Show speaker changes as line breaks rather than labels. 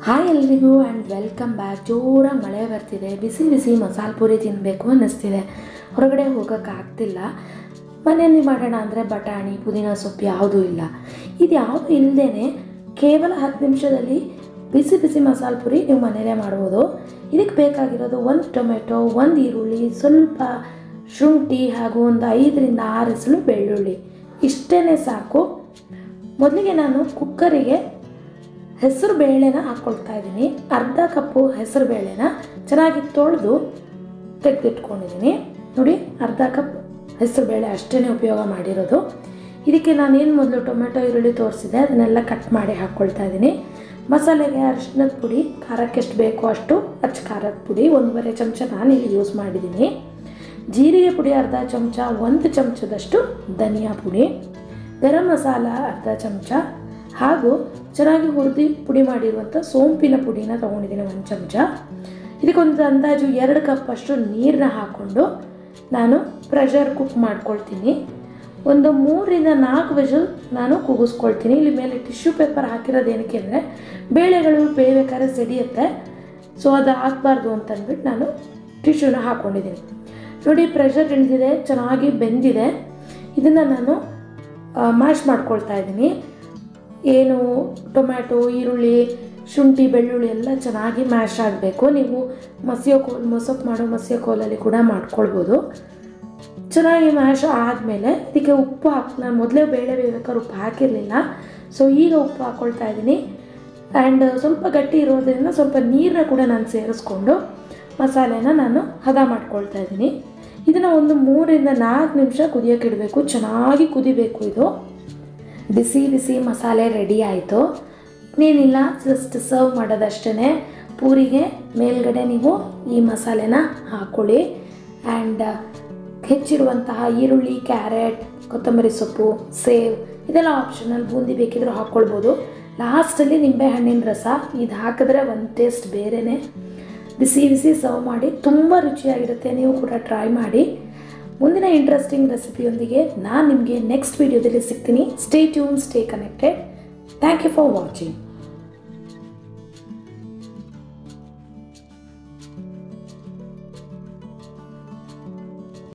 Hi ಎಲ್ರಿಗೂ and welcome back. ಜೋರಾಗಿ ಮಳೆ ಬರ್ತಿದೆ, ಬಿಸಿ ಬಿಸಿ ಮಸಾಲೆ ಪೂರಿ ತಿನ್ನಬೇಕು ಅನ್ನಿಸ್ತಿದೆ. ಹೊರಗಡೆ ಹೋಗೋಕ್ಕಾಗ್ತಿಲ್ಲ. ಮನೆಯಲ್ಲಿ ಮಾಡೋಣ ಅಂದರೆ ಬಟಾಣಿ ಪುದೀನ ಸೊಪ್ಪು ಯಾವುದೂ ಇಲ್ಲ. ಇದು ಯಾವುದು ಇಲ್ಲದೇ ಕೇವಲ 10 ನಿಮಿಷದಲ್ಲಿ ಬಿಸಿ ಬಿಸಿ ಮಸಾಲೆ ಪೂರಿ ನೀವು ಮನೆಯಲ್ಲೇ ಮಾಡ್ಬೋದು. ಇದಕ್ಕೆ ಬೇಕಾಗಿರೋದು 1 ಟೊಮೆಟೊ, 1 ಈರುಳ್ಳಿ, ಸ್ವಲ್ಪ ಶುಂಠಿ ಹಾಗೂ ಒಂದು 5 ರಿಂದ 6 ಎಸಳು ಬೆಳ್ಳುಳ್ಳಿ. ಇಷ್ಟೇ ಸಾಕು. ಮೊದಲಿಗೆ ನಾನು ಕುಕ್ಕರಿಗೆ ಹೆಸರು ಬೇಳೆನ ಹಾಕ್ಕೊಳ್ತಾ ಇದ್ದೀನಿ. ಅರ್ಧ ಕಪ್ಪು ಹೆಸರು ಬೇಳೆನ ಚೆನ್ನಾಗಿ ತೊಳೆದು ತೆಗೆದಿಟ್ಕೊಂಡಿದ್ದೀನಿ. ನೋಡಿ, ಅರ್ಧ ಕಪ್ ಹೆಸರು ಬೇಳೆ ಅಷ್ಟೇ ಉಪಯೋಗ ಮಾಡಿರೋದು. ಇದಕ್ಕೆ ನಾನೇನು ಮೊದಲು ಟೊಮೆಟೊ ಈರುಳ್ಳಿ ತೋರಿಸಿದೆ ಅದನ್ನೆಲ್ಲ ಕಟ್ ಮಾಡಿ ಹಾಕ್ಕೊಳ್ತಾ ಇದ್ದೀನಿ. ಮಸಾಲೆಗೆ ಅರಿಶಿನದ ಪುಡಿ, ಖಾರಕ್ಕೆ ಎಷ್ಟು ಬೇಕೋ ಅಷ್ಟು ಅಚ್ಚ ಖಾರದ ಪುಡಿ 1.5 ಚಮಚ ನಾನಿಲ್ಲಿ ಯೂಸ್ ಮಾಡಿದ್ದೀನಿ. ಜೀರಿಗೆ ಪುಡಿ ಅರ್ಧ ಚಮಚ, 1 ಚಮಚದಷ್ಟು ಧನಿಯಾ ಪುಡಿ, ಗರಂ ಮಸಾಲ ಅರ್ಧ ಚಮಚ ಹಾಗೂ ಚೆನ್ನಾಗಿ ಹುರಿದು ಪುಡಿ ಮಾಡಿರುವಂಥ ಸೋಂಪಿನ ಪುಡಿನ ತೊಗೊಂಡಿದ್ದೀನಿ 1 ಚಮಚ. ಇದಕ್ಕೊಂದು ಅಂದಾಜು 2 ಕಪ್ ಅಷ್ಟು ನೀರನ್ನ ಹಾಕ್ಕೊಂಡು ನಾನು ಪ್ರೆಷರ್ ಕುಕ್ ಮಾಡ್ಕೊಳ್ತೀನಿ. ಒಂದು 3 ರಿಂದ 4 ವಿಷಲ್ ನಾನು ಕೂಗಿಸ್ಕೊಳ್ತೀನಿ. ಇಲ್ಲಿ ಮೇಲೆ ಟಿಶ್ಯೂ ಪೇಪರ್ ಹಾಕಿರೋದು ಏನಕ್ಕೆ ಅಂದರೆ ಬೇಳೆಗಳು ಬೇಯಬೇಕಾದ್ರೆ ಸಿಡಿಯುತ್ತೆ, ಸೊ ಅದು ಹಾಕಬಾರ್ದು ಅಂತಂದ್ಬಿಟ್ಟು ನಾನು ಟಿಶ್ಯೂನ ಹಾಕ್ಕೊಂಡಿದ್ದೀನಿ. ನೋಡಿ, ಪ್ರೆಷರ್ ಇಳಿದಿದೆ, ಚೆನ್ನಾಗಿ ಬೆಂದಿದೆ. ಇದನ್ನು ನಾನು ಮ್ಯಾಶ್ ಮಾಡ್ಕೊಳ್ತಾ ಇದ್ದೀನಿ. ಏನು ಟೊಮ್ಯಾಟೊ, ಈರುಳ್ಳಿ, ಶುಂಠಿ, ಬೆಳ್ಳುಳ್ಳಿ ಎಲ್ಲ ಚೆನ್ನಾಗಿ ಮ್ಯಾಶ್ ಆಗಬೇಕು. ನೀವು ಮೊಸಪ್ಪು ಮಾಡೋ ಮಸಿಯೋ ಕೋಲಲ್ಲಿ ಕೂಡ ಮಾಡ್ಕೊಳ್ಬೋದು. ಚೆನ್ನಾಗಿ ಮ್ಯಾಶ್ ಆದಮೇಲೆ ಇದಕ್ಕೆ ಉಪ್ಪು ನಾನು ಮೊದಲೇ ಬೇಳೆ ಬೇಯಬೇಕಾದ್ರೆ ಉಪ್ಪು ಹಾಕಿರಲಿಲ್ಲ, ಸೊ ಈಗ ಉಪ್ಪು ಹಾಕ್ಕೊಳ್ತಾ ಇದ್ದೀನಿ. ಆ್ಯಂಡ್ ಸ್ವಲ್ಪ ಗಟ್ಟಿ ಇರೋದ್ರಿಂದ ಸ್ವಲ್ಪ ನೀರನ್ನ ಕೂಡ ನಾನು ಸೇರಿಸ್ಕೊಂಡು ಮಸಾಲೆನ ನಾನು ಹದ ಮಾಡ್ಕೊಳ್ತಾ ಇದ್ದೀನಿ. ಇದನ್ನು ಒಂದು 3 ರಿಂದ 4 ನಿಮಿಷ ಕುದಿಯೋಕೆ ಇಡಬೇಕು. ಚೆನ್ನಾಗಿ ಕುದಿಬೇಕು. ಇದು ಬಿಸಿ ಬಿಸಿ ಮಸಾಲೆ ರೆಡಿ ಆಯಿತು. ಇನ್ನೇನಿಲ್ಲ, ಜಸ್ಟ್ ಸರ್ವ್ ಮಾಡೋದಷ್ಟೇ. ಪೂರಿಗೆ ಮೇಲ್ಗಡೆ ನೀವು ಈ ಮಸಾಲೆನ ಹಾಕ್ಕೊಳ್ಳಿ. ಆ್ಯಂಡ್ ಹೆಚ್ಚಿರುವಂತಹ ಈರುಳ್ಳಿ, ಕ್ಯಾರೆಟ್, ಕೊತ್ತಂಬರಿ ಸೊಪ್ಪು, ಸೇವ್ ಇದೆಲ್ಲ ಆಪ್ಷನಲ್. ಬೂಂದಿ ಬೇಕಿದ್ರೂ ಹಾಕ್ಕೊಳ್ಬೋದು. ಲಾಸ್ಟಲ್ಲಿ ನಿಂಬೆಹಣ್ಣಿನ ರಸ ಇದು ಹಾಕಿದ್ರೆ ಒಂದು ಟೇಸ್ಟ್ ಬೇರೆಯೇ. ಬಿಸಿ ಬಿಸಿ ಸರ್ವ್ ಮಾಡಿ, ತುಂಬ ರುಚಿಯಾಗಿರುತ್ತೆ. ನೀವು ಕೂಡ ಟ್ರೈ ಮಾಡಿ. ಮುಂದಿನ ಇಂಟ್ರೆಸ್ಟಿಂಗ್ ರೆಸಿಪಿಯೊಂದಿಗೆ ನಾನು ನಿಮಗೆ ನೆಕ್ಸ್ಟ್ ವಿಡಿಯೋದಲ್ಲಿ ಸಿಗ್ತೀನಿ. Stay tune, stay connected. Thank you for watching.